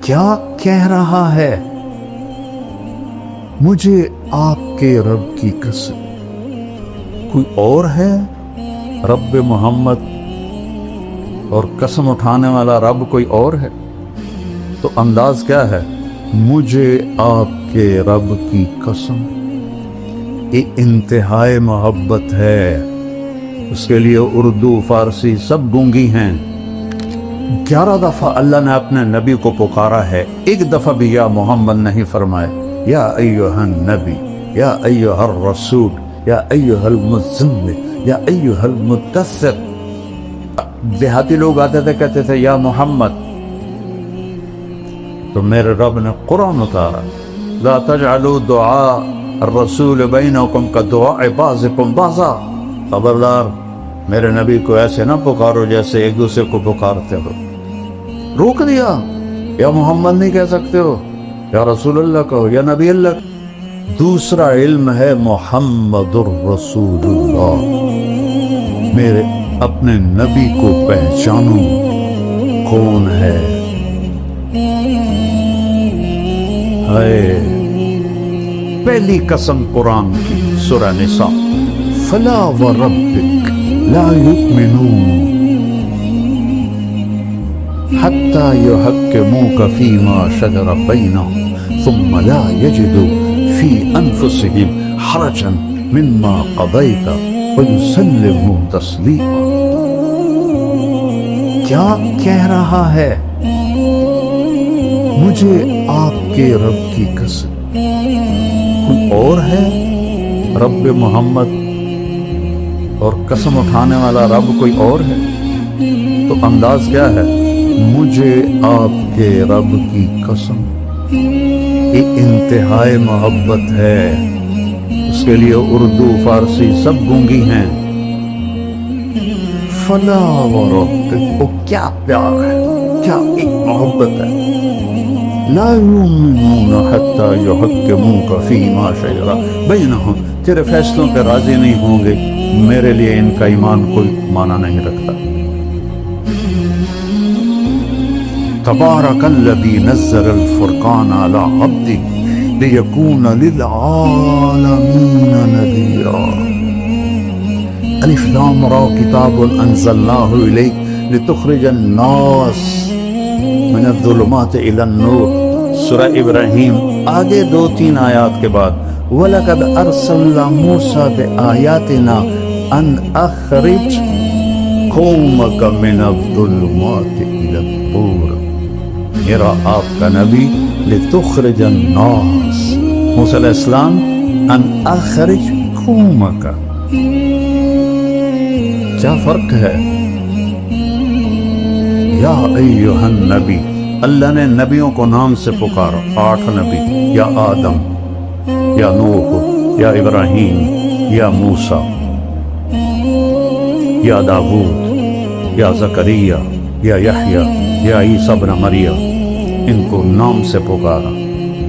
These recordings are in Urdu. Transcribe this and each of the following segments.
کیا کہہ رہا ہے؟ مجھے آپ کے رب کی قسم، کوئی اور ہے رب محمد؟ اور قسم اٹھانے والا رب کوئی اور ہے؟ تو انداز کیا ہے؟ مجھے آپ کے رب کی قسم۔ یہ انتہائی محبت ہے، اس کے لیے اردو فارسی سب گونگی ہیں۔ 11 دفعہ اللہ نے اپنے نبی کو پکارا ہے، ایک دفعہ بھی یا محمد نہیں فرمائے۔ یا ایھا النبی، یا ایھا الرسول، یا ایھا المزمل، یا ایھا المدثر۔ دیہاتی لوگ آتے تھے کہتے تھے یا محمد، تو میرے رب نے قرآن اتارا، لا تجعلوا دعاء الرسول بینکم کدعاء بعضکم بعضا۔ خبردار میرے نبی کو ایسے نہ پکارو جیسے ایک دوسرے کو پکارتے ہو۔ روک دیا، یا محمد نہیں کہہ سکتے ہو، یا رسول اللہ کہو، یا نبی اللہ۔ دوسرا علم ہے محمد الرسول اللہ، میرے اپنے نبی کو پہچانو کون ہے۔ پہلی قسم قرآن کی سورہ نساء، فلا وربک لا یؤمنون حتی یحکموک فیما شجر بینہم ثم لا یجدوا فی انفسہم حرجا مما قضیت ویسلموا تسلیما۔ کیا کہہ رہا ہے؟ مجھے آپ کے رب کی قسم، کوئی اور ہے رب محمد؟ اور قسم اٹھانے والا رب کوئی اور ہے؟ تو انداز کیا ہے؟ مجھے آپ کے رب کی قسم۔ یہ انتہائی محبت ہے، اس کے لیے اردو فارسی سب گونگی ہیں۔ فلا وربک، وہ کیا پیار ہے، کیا ایک محبت ہے۔ لا یؤمنون حتی یحکموک فیما شجر بینہم، تیرے فیصلوں پہ راضی نہیں ہوں گے، میرے لیے ان کا ایمان کوئی معنی نہیں رکھتا۔ تبارک الذی نزل الفرقان علی عبدہ لیکون للعالمین نذیرا۔ الف لام را کتاب انزلناہ الیک لتخرج الناس من الظلمات الی النور۔ سورہ ابراہیم آگے 2-3 آیات کے بعد، وَلَقَدْ أَرْسَلْنَا مُوسَىٰ بِآيَاتِنَا أَنْ أَخْرِجْ قَوْمَكَ مِنَ الظُّلُمَاتِ إِلَى النُّورِ۔ میرا آپ کا نبی لِتُخْرِجَ النَّاسَ، موسیٰ علیہ السلام، أَنْ أَخْرِجْ قَوْمَكَ۔ کیا فرق ہے؟ یا ایھا النبی، اللہ نے نبیوں کو نام سے پکارا، 8 نبی، یا آدم، یا نوح، یا ابراہیم، یا موسیٰ، یا داؤد، یا زکریا، یا یحییٰ، یا عیسیٰ ابن مریم۔ ان کو نام سے پکارا۔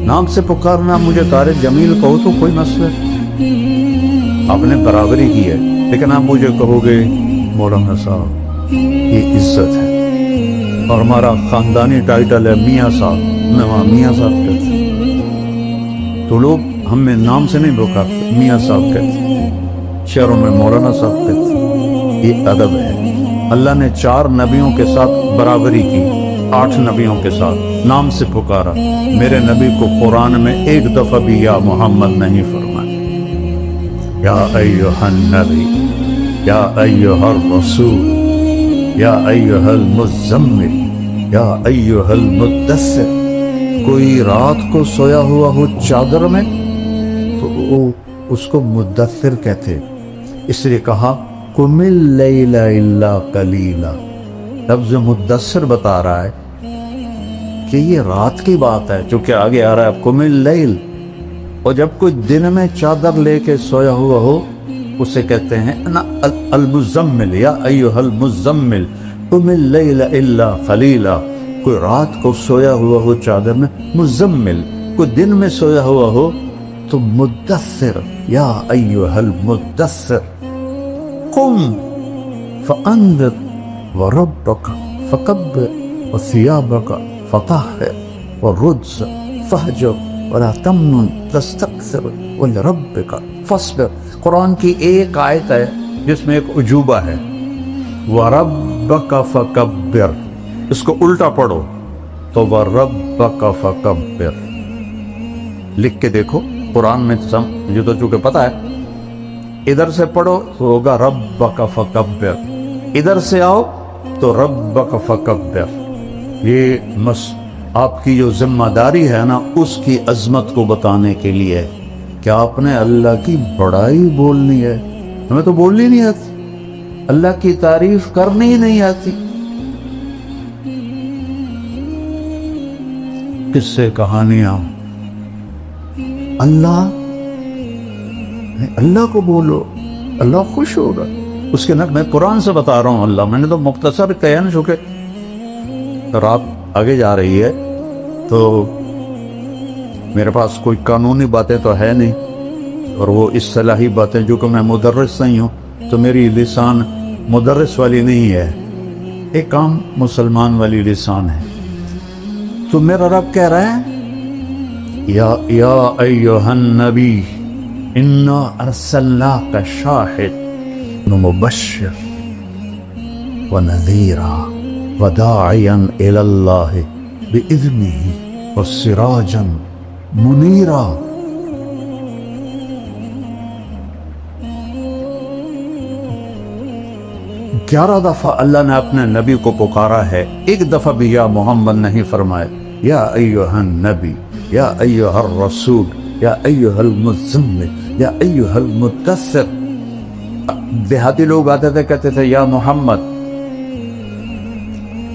نام سے پکارنا، مجھے طارق جمیل کہو تو کوئی مسئلہ، آپ نے برابری کی ہے، لیکن آپ مجھے کہو گے مولانا صاحب، یہ عزت ہے، اور ہمارا خاندانی ٹائٹل ہے میاں صاحب، میں وہاں میاں صاحب کہتے ہیں، تو لوگ ہمیں نام سے نہیں پکارتے، میاں صاحب کہتے ہیں، شہروں میں مولانا صاحب کہتے ہیں۔ یہ ادب ہے۔ اللہ نے 4 نبیوں کے ساتھ برابری کی، 8 نبیوں کے ساتھ نام سے پکارا۔ میرے نبی کو قرآن میں ایک دفعہ بھی یا محمد نہیں فرمایا۔ یا ایھا النبی، یا ایھا الرسول، یا ایھا المزمل، یا ایھا المدثر۔ کوئی رات کو سویا ہوا ہو چادر میں تو وہ اس کو مدثر کہتے، اس لیے کہا قم اللیل الا قلیلا۔ لفظ مدثر بتا رہا ہے کہ یہ رات کی بات ہے، چونکہ آگے آ رہا ہے قم اللیل، اور جب کوئی دن میں چادر لے کے سویا ہوا ہو اسے کہتے ہیں المزمل، یا ایھا المزمل قم اللیل الا قلیلا۔ کوئی رات کو سویا ہوا ہو چادر میں مزمل، کوئی دن میں سویا ہوا ہو تو مدثر، یا ایھا المدثر قم فانذر وربک فکبر وثیابک فطہر۔ والرجز فاہجر ولا تمنن تستکثر ولربک فاصبر. قرآن کی ایک آیت ہے جس میں ایک عجوبہ ہے، وَرَبَّكَ فَكَبِّرْ. اس کو الٹا پڑھو تو وَرَبَّكَ فَكَبِّرْ لکھ کے دیکھو. قرآن میں مجھے تو چونکہ پتہ ہے، ادھر سے پڑھو تو ہوگا رَبَّكَ فَكَبِّرْ، ادھر سے آؤ تو رَبَّكَ فَكَبِّرْ. یہ آپ کی جو ذمہ داری ہے نا، اس کی عظمت کو بتانے کے لیے کہ آپ نے اللہ کی بڑائی بولنی ہے. ہمیں تو بولنی نہیں آتی، اللہ کی تعریف کرنی ہی نہیں آتی. کس سے کہانیاں، اللہ کو بولو، اللہ خوش ہوگا. اس کے نقل میں قرآن سے بتا رہا ہوں. اللہ میں نے تو مختصر کہا نا، چونکہ رات آگے جا رہی ہے تو میرے پاس کوئی قانونی باتیں تو ہے نہیں، اور وہ اصطلاحی باتیں جو کہ میں مدرس نہیں ہوں تو میری لسان مدرس والی نہیں ہے، ایک عام مسلمان والی لسان ہے. تو میرا رب کہہ رہا ہے یا ایھا النبی انا ارسلناک شاہد ومبشر ونذیرا وداعیا الی اللہ باذنہ وسراجا منیرا. گیارہ دفعہ اللہ نے اپنے نبی کو پکارا ہے، ایک دفعہ بھی یا محمد نہیں فرمائے. یا ایھا النبی، یا ایھا الرسول، یا ایھا المزمل، یا ایھا المدثر. دیہاتی لوگ آتے تھے کہتے تھے یا محمد،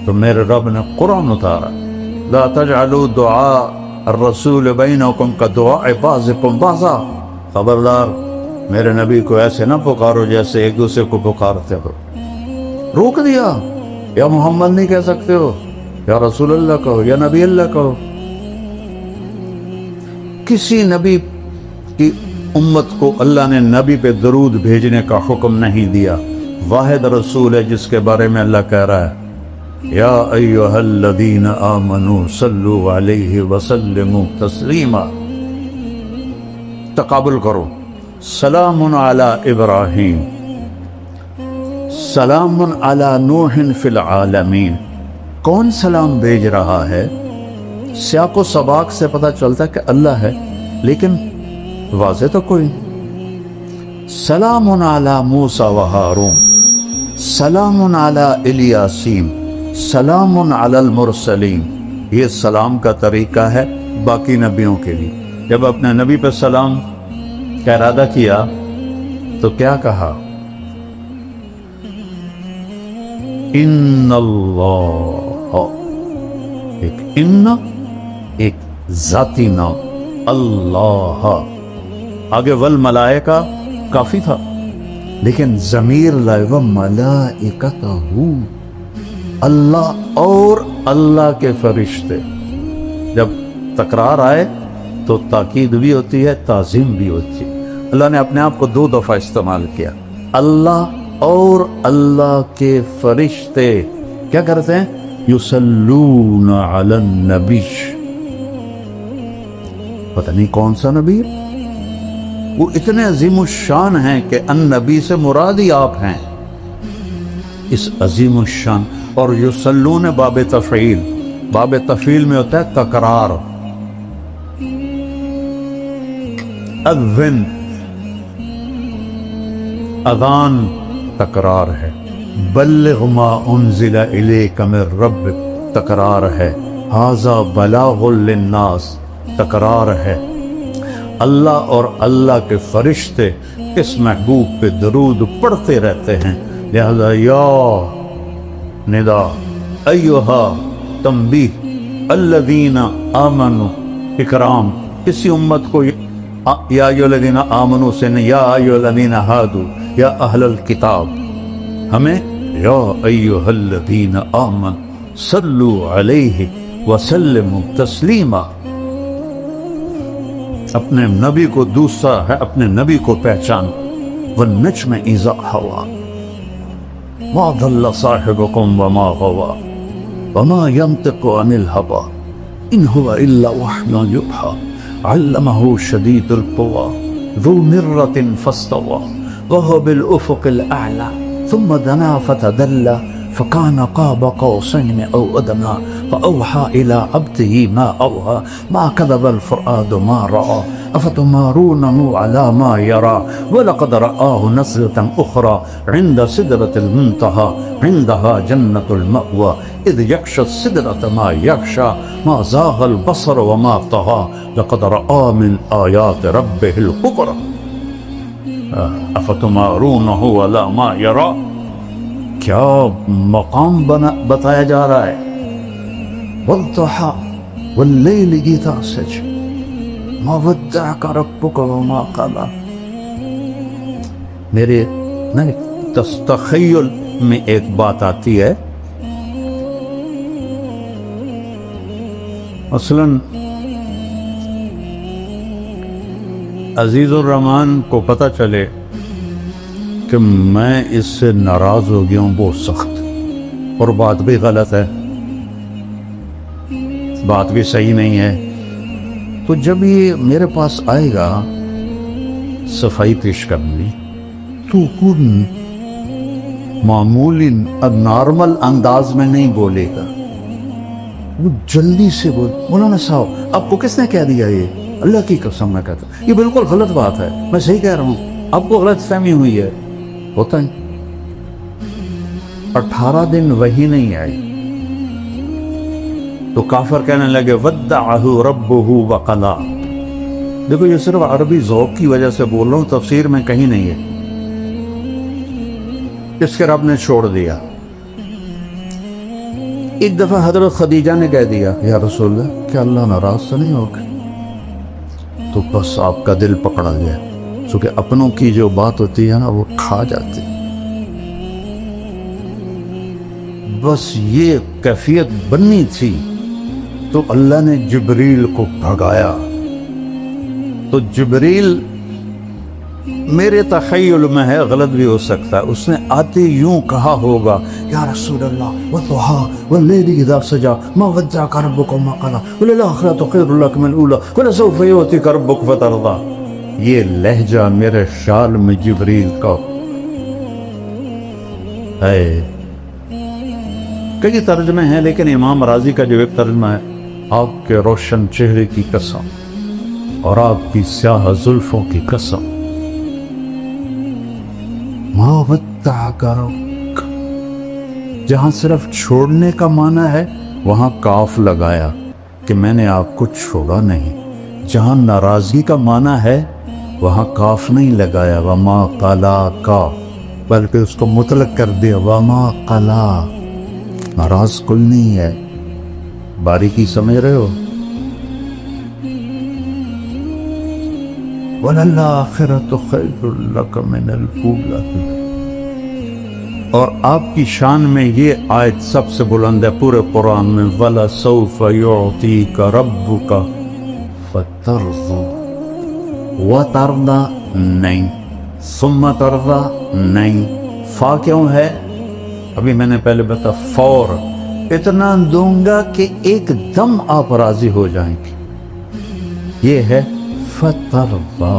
تو میرے رب نے قرآن اتارا لا تجعلوا دعاء الرسول بینکم کدعاء بعضکم بعضا. خبردار میرے نبی کو ایسے نہ پکارو جیسے ایک دوسرے کو پکارتے ہو. روک دیا، یا محمد نہیں کہہ سکتے ہو، یا رسول اللہ کہو، یا نبی اللہ کہو. کسی نبی کی امت کو اللہ نے نبی پہ درود بھیجنے کا حکم نہیں دیا. واحد رسول ہے جس کے بارے میں اللہ کہہ رہا ہے یا ایھا الذین آمنوا صلوا علیہ وسلموا تسلیما. تقابل کرو، سلام علی ابراہیم، سلام علی نوح فی العالمین. کون سلام بھیج رہا ہے؟ سیاق و سباق سے پتہ چلتا ہے کہ اللہ ہے، لیکن واضح تو کوئی. سلام علی موسیٰ و ہارون، سلام علی الیاسین، سلام علی المرسلین. یہ سلام کا طریقہ ہے باقی نبیوں کے لیے. جب اپنے نبی پہ سلام کا ارادہ کیا تو کیا کہا؟ ان اللہ، ایک ان، ایک ذاتی نام اللہ. آگے والملائکہ کافی تھا، لیکن ضمیر لائے وملائکتہ، اللہ اور اللہ کے فرشتے. جب تکرار آئے تو تاکید بھی ہوتی ہے، تعظیم بھی ہوتی ہے. اللہ نے اپنے آپ کو 2 دفعہ استعمال کیا. اللہ اور اللہ کے فرشتے کیا کرتے ہیں؟ یصلون علی النبی. پتہ نہیں کون سا نبی، وہ اتنے عظیم الشان ہیں کہ النبی سے مراد ہی آپ ہیں. اس عظیم الشان. اور یصلون باب تفعیل، باب تفعیل میں ہوتا ہے تکرار. اذن، اذان تکرار ہے. بلغ ما انزل الیک من ربک تکرار ہے. ھذا بلاغ للناس تکرار ہے. اللہ اور اللہ کے فرشتے اس محبوب پہ درود پڑھتے رہتے ہیں. لہذا یا ندا، ایھا تنبیہ، الذین آمنوا اکرام. کسی امت کو یا ایھا الذین آمنوا سے نہیں، یا ایھا الذین ہادوا، یا اہل الکتاب. ہمیں یا ایھا الذین آمنوا صلوا علیہ وسلموا تسلیما. اپنے نبی کو دوسرا ہے، اپنے نبی کو پہچان. والنجم اذا ہوا ما ضل صاحبکم وما غوا وما ينطق عن الهوى ان هو الا وحی یوحی علمه شدید القوى ذو مرة فاستوى وهو بالافق الاعلى ثم دنا فتدلى فكان قاب قوسين او ادنى فاوحى الى عبده ما اوحى ما كذب الفؤاد ما راى افتمارونه على ما يرى ولقد رآه نزلة اخرى عند سدرة المنتهى عندها جنة المأوى اذ يغشى السدرة ما يغشى ما زاغ البصر وما طغى لقد رأى من آيات ربه الكبرى افتمارونه على ما يرى. کیا مقام بتایا جا رہا ہے. والضحى واللیل اذا سجى ما ودعك ربك وما قلى. میرے تخیل میں ایک بات آتی ہے، مثلاً عزیز الرحمان کو پتہ چلے کہ میں اس سے ناراض ہو گیا ہوں بہت سخت، اور بات بھی غلط ہے، بات بھی صحیح نہیں ہے، تو جب یہ میرے پاس آئے گا صفائی پیش کرنی تو کن معمولی نارمل انداز میں نہیں بولے گا، وہ جلدی سے بول. مولانا صاحب آپ کو کس نے کہہ دیا؟ یہ اللہ کی قسم میں کہتا ہوں یہ بالکل غلط بات ہے، میں صحیح کہہ رہا ہوں، آپ کو غلط فہمی ہوئی ہے. ہوتا ہے 18 دن وہی نہیں آئی تو کافر کہنے لگے ودعہ ربہ وقلا. دیکھو یہ صرف عربی ذوق کی وجہ سے بول رہا ہوں، تفسیر میں کہیں نہیں ہے. اس کے رب نے چھوڑ دیا. ایک دفعہ حضرت خدیجہ نے کہہ دیا یا رسول اللہ کیا اللہ ناراض تو نہیں ہوگا؟ تو بس آپ کا دل پکڑا گیا، چونکہ اپنوں کی جو بات ہوتی ہے نا وہ کھا جاتی. بس یہ کیفیت بننی تھی تو اللہ نے جبریل کو بھگایا. تو جبریل میرے تخیل میں ہے، غلط بھی ہو سکتا ہے، اس نے آتے یوں کہا ہوگا یا رسول اللہ والضحى واللیل اذا سجى ما ودعك ربك وما قلى وللآخرة خير لك من الأولى ولسوف يؤتيك ربك فترضى. یہ لہجہ میرے خیال میں جبریل کا ہے. کئی ترجمے ہیں لیکن امام راضی کا جو ایک ترجمہ ہے، آپ کے روشن چہرے کی قسم اور آپ کی سیاہ زلفوں کی قسم ما ودعک ربک. جہاں صرف چھوڑنے کا معنی ہے وہاں کاف لگایا کہ میں نے آپ کو چھوڑا نہیں. جہاں ناراضگی کا معنی ہے وہاں کاف نہیں لگایا وما قلا کا، بلکہ اس کو مطلق کر دیا وما قلا. ناراض کل نہیں ہے. باریکی سمجھ رہے ہو؟ وَلَلْآخِرَةُ خَيْرٌ لَكَ مِنَ الْأُولَىٰ. اور آپ کی شان میں یہ آیت سب سے بلند ہے پورے قرآن میں، وَلَسَوْفَ يُعْطِيكَ رَبُّكَ فَتَرْضَىٰ. وَتَرْضَىٰ نہیں، ثُمَّ تَرْضَىٰ نہیں. فا کیوں ہے؟ ابھی میں نے پہلے بتا فور، اتنا دوں گا کہ ایک دم آپ راضی ہو جائیں گے. یہ ہے فترضا.